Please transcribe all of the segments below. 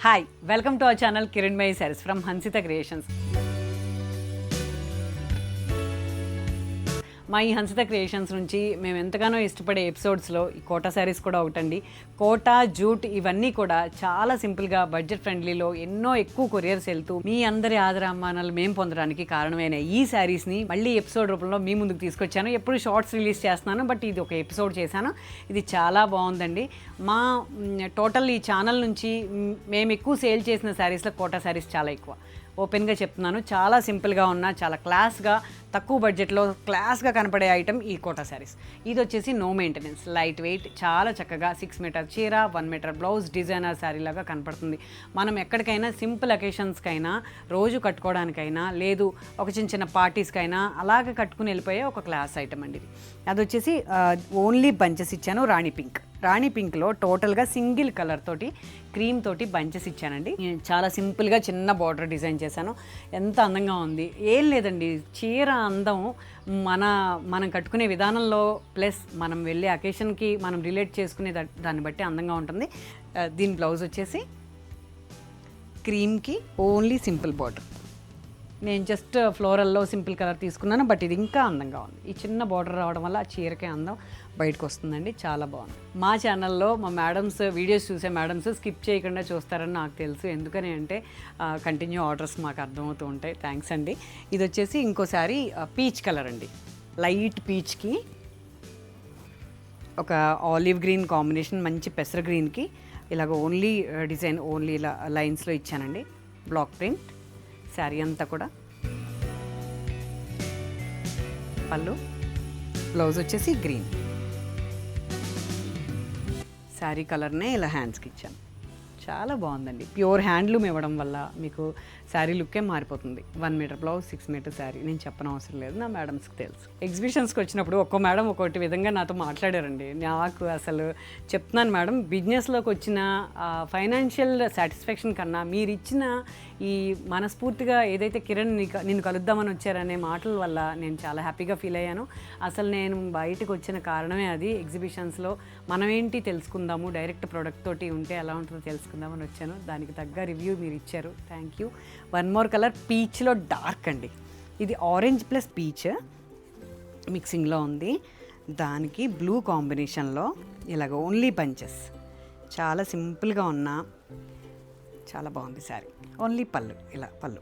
Hi welcome to our channel Kiranmayi saris from Hansitha creations. మా ఈ Hansitha creations నుంచి మేము ఎంతగానో ఇష్టపడే ఎపిసోడ్స్లో ఈ కోటా శారీస్ కూడా ఒకటండి. కోటా, జూట్ ఇవన్నీ కూడా చాలా సింపుల్గా బడ్జెట్ ఫ్రెండ్లీలో ఎన్నో ఎక్కువ కొరియర్స్ వెళ్తూ మీ అందరి ఆదరాభిమానాలు మేము పొందడానికి కారణమైన ఈ శారీస్ని మళ్ళీ ఎపిసోడ్ రూపంలో మీ ముందుకు తీసుకొచ్చాను. ఎప్పుడు షార్ట్స్ రిలీజ్ చేస్తున్నాను, బట్ ఇది ఒక ఎపిసోడ్ చేశాను. ఇది చాలా బాగుందండి. మా టోటల్ ఈ ఛానల్ నుంచి మేము ఎక్కువ సేల్ చేసిన శారీస్లో కోటా శారీస్ చాలా ఎక్కువ. ఓపెన్గా చెప్తున్నాను, చాలా సింపుల్గా ఉన్న, చాలా క్లాస్గా, తక్కువ బడ్జెట్లో క్లాస్గా కనపడే ఐటమ్ ఈ కోటా శారీస్. ఇది వచ్చేసి నో మెయింటెనెన్స్, లైట్ వెయిట్, చాలా చక్కగా 6 మీటర్ చీర, 1 మీటర్ బ్లౌజ్, డిజైనర్ శారీ లాగా కనపడుతుంది. మనం ఎక్కడికైనా సింపుల్ అకేషన్స్కైనా, రోజు కట్టుకోవడానికైనా, లేదు ఒక చిన్న చిన్న పార్టీస్కైనా అలాగ కట్టుకుని వెళ్ళిపోయే ఒక క్లాస్ ఐటమ్ అండి ఇది. అది వచ్చేసి ఓన్లీ బంచెస్ ఇచ్చాను. రాణి పింక్లో టోటల్గా సింగిల్ కలర్ తోటి క్రీమ్ తోటి బంచెస్ ఇచ్చానండి. చాలా సింపుల్గా చిన్న బార్డర్ డిజైన్ చేశాను. ఎంత అందంగా ఉంది. ఏం లేదండి, చీర అందం మనం కట్టుకునే విధానంలో ప్లస్ మనం వెళ్ళే అకేషన్కి మనం రిలేట్ చేసుకునే దాన్ని బట్టి అందంగా ఉంటుంది. దీని బ్లౌజ్ వచ్చేసి క్రీమ్కి ఓన్లీ సింపుల్ బార్డర్. నేను జస్ట్ ఫ్లోరల్లో సింపుల్ కలర్ తీసుకున్నాను, బట్ ఇది ఇంకా అందంగా ఉంది. ఈ చిన్న బార్డర్ రావడం వల్ల ఆ చీరకే అందం బయటకు వస్తుందండి. చాలా బాగుంది. మా ఛానల్లో మా మేడమ్స్ వీడియోస్ చూసే మేడమ్స్ స్కిప్ చేయకుండా చూస్తారని నాకు తెలుసు. ఎందుకని అంటే కంటిన్యూ ఆర్డర్స్ మాకు అర్థమవుతూ ఉంటాయి. థ్యాంక్స్ అండి. ఇది వచ్చేసి ఇంకోసారి పీచ్ కలర్ అండి. లైట్ పీచ్కి ఒక ఆలివ్ గ్రీన్ కాంబినేషన్, మంచి పెసర గ్రీన్కి ఇలాగ ఓన్లీ డిజైన్ ఓన్లీ ఇలా లైన్స్లో ఇచ్చానండి. బ్లాక్ ప్రింట్ శారీ అంతా కూడా. పళ్ళు, బ్లౌజ్ వచ్చేసి గ్రీన్. శారీ కలర్నే ఇలా హ్యాండ్స్కి ఇచ్చాను. చాలా బాగుందండి. ప్యూర్ హ్యాండ్లూమ్ ఇవ్వడం వల్ల మీకు శారీ లుక్కే మారిపోతుంది. 1 మీటర్ బ్లౌజ్, 6 మీటర్ శారీ. నేను చెప్పనవసరం లేదు, నా మేడమ్స్కి తెలుసు. ఎగ్జిబిషన్స్కి వచ్చినప్పుడు ఒక్కో మేడం ఒక్కొక్కటి విధంగా నాతో మాట్లాడారండి. నాకు అసలు చెప్తున్నాను మేడం, బిజినెస్లోకి వచ్చిన ఫైనాన్షియల్ సాటిస్ఫాక్షన్ కన్నా మీరు ఇచ్చిన ఈ మనస్ఫూర్తిగా ఏదైతే కిరణ్ నిన్ను కలుద్దామని వచ్చారనే మాటల వల్ల నేను చాలా హ్యాపీగా ఫీల్ అయ్యాను. అసలు నేను బయటకు వచ్చిన కారణమే అది. ఎగ్జిబిషన్స్లో మనం ఏంటి తెలుసుకుందాము, డైరెక్ట్ ప్రోడక్ట్ తోటి ఉంటే ఎలా ఉంటుందో తెలుసుకుందామని వచ్చాను. దానికి తగ్గ రివ్యూ మీరు ఇచ్చారు, థ్యాంక్ యూ. 1 మోర్ కలర్ పీచ్లో డార్క్ అండి. ఇది ఆరెంజ్ ప్లస్ పీచ్ మిక్సింగ్లో ఉంది. దానికి బ్లూ కాంబినేషన్లో ఇలాగ ఓన్లీ బంచెస్. చాలా సింపుల్గా ఉన్న చాలా బాగుంది శారీ. ఓన్లీ పళ్ళు, ఇలా పళ్ళు.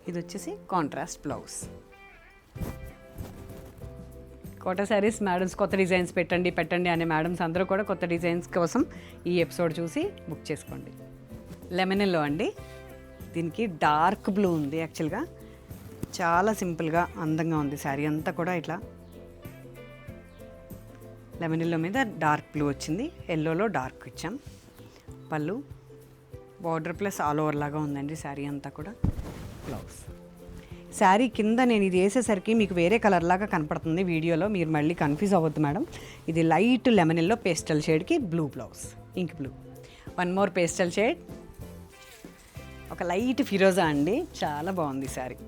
ఇది వచ్చేసి contrast blouse. Kota saris madams కొత్త డిజైన్స్ పెట్టండి అనే మేడమ్స్ అందరూ కూడా కొత్త డిజైన్స్ కోసం ఈ ఎపిసోడ్ చూసి బుక్ చేసుకోండి. లెమనెల్లో అండి. దీనికి డార్క్ బ్లూ ఉంది. యాక్చువల్గా చాలా సింపుల్గా అందంగా ఉంది శారీ అంతా కూడా. ఇట్లా లెమనెల్లో మీద డార్క్ బ్లూ వచ్చింది, ఎల్లోలో డార్క్ ఇచ్చాం. పళ్ళు, బార్డర్ ప్లస్ ఆల్ ఓవర్ లాగా ఉందండి శారీ అంతా కూడా. బ్లౌజ్. శారీ కింద నేను ఇది వేసేసరికి మీకు వేరే కలర్ లాగా కనపడుతుంది వీడియోలో, మీరు మళ్ళీ కన్ఫ్యూజ్ అవ్వద్దు మేడం. ఇది లైట్ లెమనెల్లో పేస్టల్ షేడ్కి blue blouse, ink blue. 1 more pastel shade, ఒక లైట్ ఫిరోజా అండి. చాలా బాగుంది శారీ.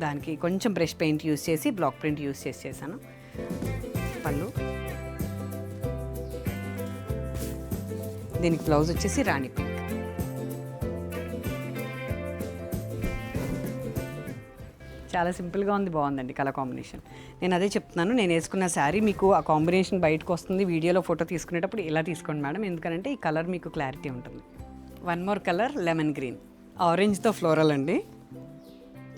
దానికి కొంచెం బ్రష్ పెయింట్ యూస్ చేసి బ్లాక్ ప్రింట్ యూస్ చేశాను. పళ్ళు, దీనికి బ్లౌజ్ వచ్చేసి రాణి పింక్. చాలా సింపుల్గా ఉంది, బాగుందండి కలర్ కాంబినేషన్. నేను అదే చెప్తున్నాను, నేను వేసుకున్న శారీ మీకు ఆ కాంబినేషన్ బయటకు వస్తుంది. వీడియోలో ఫోటో తీసుకునేటప్పుడు ఇలా తీసుకోండి మేడం, ఎందుకంటే ఈ కలర్ మీకు క్లారిటీ ఉంటుంది. 1 మోర్ కలర్ లెమన్ గ్రీన్, ఆరెంజ్తో ఫ్లోరల్ అండి.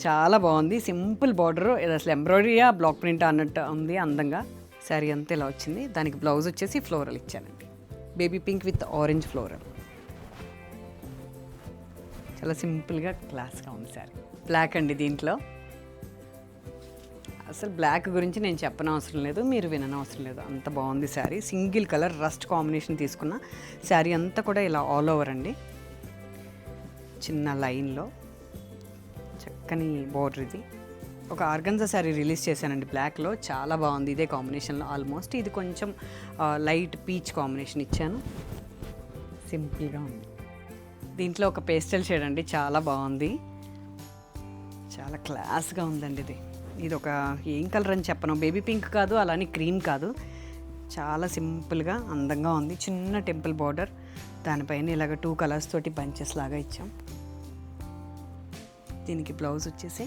చాలా బాగుంది. సింపుల్ బార్డర్, అసలు ఎంబ్రాయిడరీయా బ్లాక్ ప్రింట్ అన్నట్టు ఉంది అందంగా. శారీ అంతా ఇలా వచ్చింది. దానికి బ్లౌజ్ వచ్చేసి ఫ్లోరల్ ఇచ్చానండి. Baby pink with orange floral. చాలా సింపుల్గా క్లాస్గా ఉంది శారీ. బ్లాక్ అండి. దీంట్లో అసలు బ్లాక్ గురించి నేను చెప్పనవసరం లేదు, మీరు విననవసరం లేదు, అంత బాగుంది sari. Single colour rust combination తీసుకున్న శారీ అంతా కూడా ఇలా ఆల్ ఓవర్ అండి. చిన్న లైన్లో చక్కని బోర్డర్. ఇది ఒక ఆర్గన్జా శారీ రిలీజ్ చేశానండి బ్లాక్లో, చాలా బాగుంది. ఇదే కాంబినేషన్లో ఆల్మోస్ట్. ఇది కొంచెం లైట్ పీచ్ కాంబినేషన్ ఇచ్చాను. సింపుల్గా ఉంది. దీంట్లో ఒక పేస్టల్ షేడ్ అండి, చాలా బాగుంది, చాలా క్లాస్గా ఉందండి. ఇది ఒక ఏం కలర్ అని చెప్పను, బేబీ పింక్ కాదు, అలానే క్రీమ్ కాదు, చాలా సింపుల్గా అందంగా ఉంది. చిన్న టెంపుల్ బార్డర్, దానిపైన ఇలాగ 2 కలర్స్ తోటి బంచెస్ లాగా ఇచ్చాం. దీనికి బ్లౌజ్ వచ్చేసి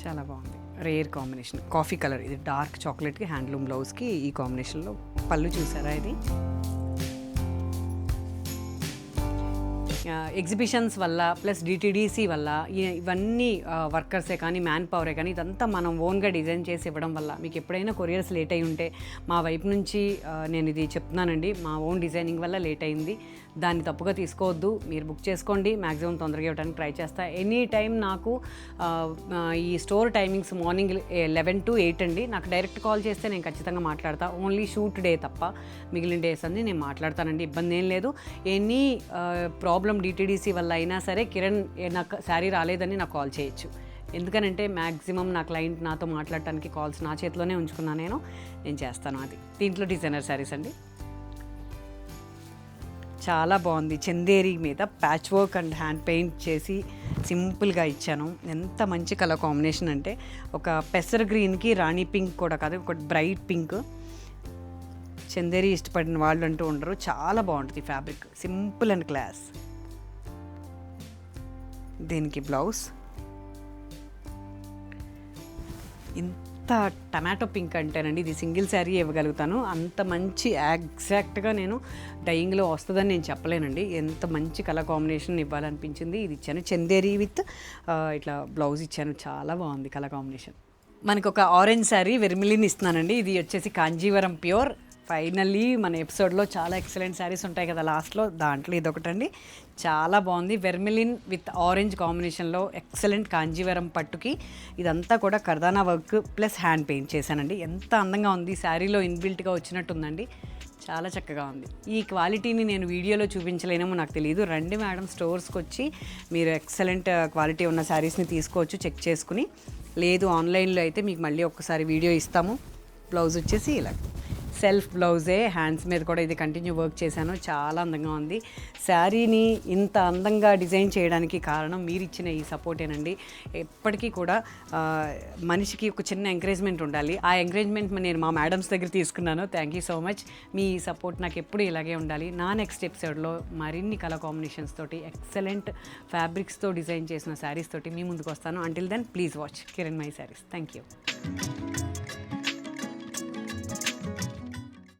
చాలా బాగుంది, రేర్ కాంబినేషన్ కాఫీ కలర్. ఇది డార్క్ చాక్లెట్కి హ్యాండ్లూమ్ బ్లౌజ్కి ఈ కాంబినేషన్లో. పళ్ళు చూసారా, ఇది ఎగ్జిబిషన్స్ వల్ల ప్లస్ డిటీడీసీ వల్ల ఇవన్నీ వర్కర్సే కానీ మ్యాన్ పవరే కానీ ఇదంతా మనం ఓన్గా డిజైన్ చేసి ఇవ్వడం వల్ల మీకు ఎప్పుడైనా కొరియర్స్ లేట్ అయి ఉంటే మా వైపు నుంచి నేను ఇది చెప్తున్నానండి, మా ఓన్ డిజైనింగ్ వల్ల లేట్ అయింది, దాన్ని తప్పుగా తీసుకోవద్దు. మీరు బుక్ చేసుకోండి, మ్యాక్సిమం తొందరగా ఇవ్వడానికి ట్రై చేస్తా. ఎనీ టైం నాకు ఈ స్టోర్ టైమింగ్స్ మార్నింగ్ 11 to 8 అండి. నాకు డైరెక్ట్ కాల్ చేస్తే నేను ఖచ్చితంగా మాట్లాడతా. ఓన్లీ షూట్ డే తప్ప మిగిలిన డేస్ అన్ని నేను మాట్లాడతానండి, ఇబ్బంది ఏం లేదు. ఎనీ ప్రాబ్లం డిటీడీసీ వల్ల అయినా సరే కిరణ్ నాకు శారీ రాలేదని నాకు కాల్ చేయొచ్చు. ఎందుకనంటే మ్యాక్సిమం నా క్లయింట్ నాతో మాట్లాడటానికి కాల్స్ నా చేతిలోనే ఉంచుకున్నా, నేను చేస్తాను. అది దీంట్లో డిజైనర్ శారీస్ అండి. చాలా బాగుంది. చందేరి మీద patch work and hand paint చేసి సింపుల్గా ఇచ్చాను. ఎంత మంచి కలర్ కాంబినేషన్ అంటే ఒక పెసర్ గ్రీన్కి రాణి పింక్ కూడా కాదు, ఒక బ్రైట్ పింక్. చందేరి ఇష్టపడిన వాళ్ళు అంటూ ఉండరు, చాలా బాగుంటుంది ఫ్యాబ్రిక్, సింపుల్ అండ్ క్లాస్. దీనికి బ్లౌజ్ ఇంత టమాటో పింక్ అంటేనండి, ఇది సింగిల్ శారీ ఇవ్వగలుగుతాను. అంత మంచి ఎగ్జాక్ట్గా నేను డైయింగ్లో వస్తుందని నేను చెప్పలేనండి. ఎంత మంచి కలర్ కాంబినేషన్ ఇవ్వాలనిపించింది, ఇది ఇచ్చాను. చందేరి విత్ ఇట్లా బ్లౌజ్ ఇచ్చాను, చాలా బాగుంది కలర్ కాంబినేషన్. మనకు ఒక ఆరెంజ్ శారీ వెర్మిలిన్ ఇస్తున్నానండి. ఇది వచ్చేసి కాంజీవరం ప్యూర్. ఫైనల్లీ మన ఎపిసోడ్లో చాలా ఎక్సలెంట్ శారీస్ ఉంటాయి కదా లాస్ట్లో, దాంట్లో ఇదొకటండి, చాలా బాగుంది. వెర్మిలిన్ విత్ ఆరెంజ్ కాంబినేషన్లో ఎక్సలెంట్ కాంజీవరం పట్టుకి ఇదంతా కూడా కర్దానా వర్క్ ప్లస్ హ్యాండ్ పెయింట్ చేశానండి. ఎంత అందంగా ఉంది, శారీలో ఇన్బిల్ట్గా వచ్చినట్టుందండి, చాలా చక్కగా ఉంది. ఈ క్వాలిటీని నేను వీడియోలో చూపించలేనేమో నాకు తెలియదు. రండి మేడం, స్టోర్స్కి వచ్చి మీరు ఎక్సలెంట్ క్వాలిటీ ఉన్న శారీస్ని తీసుకోవచ్చు చెక్ చేసుకుని. లేదు ఆన్లైన్లో అయితే మీకు మళ్ళీ ఒక్కసారి వీడియో ఇస్తాము. బ్లౌజ్ వచ్చేసి ఇలా సెల్ఫ్ బ్లౌజే, హ్యాండ్స్ మీద కూడా ఇది కంటిన్యూ వర్క్ చేశాను, చాలా అందంగా ఉంది. శారీని ఇంత అందంగా డిజైన్ చేయడానికి కారణం మీరు ఇచ్చిన ఈ సపోర్టేనండి. ఎప్పటికీ కూడా మనిషికి ఒక చిన్న ఎంకరేజ్మెంట్ ఉండాలి. ఆ ఎంకరేజ్మెంట్ నేను మా మేడమ్స్ దగ్గర తీసుకున్నాను. Thank you so much. మీ సపోర్ట్ నాకు ఎప్పుడు ఇలాగే ఉండాలి. నా నెక్స్ట్ ఎపిసోడ్లో మరిన్ని కలర్ కాంబినేషన్స్ తోటి ఎక్సలెంట్ ఫ్యాబ్రిక్స్తో డిజైన్ చేసిన శారీస్ తోటి మీ ముందుకు వస్తాను. Until then please watch Kiran my saris. Thank you.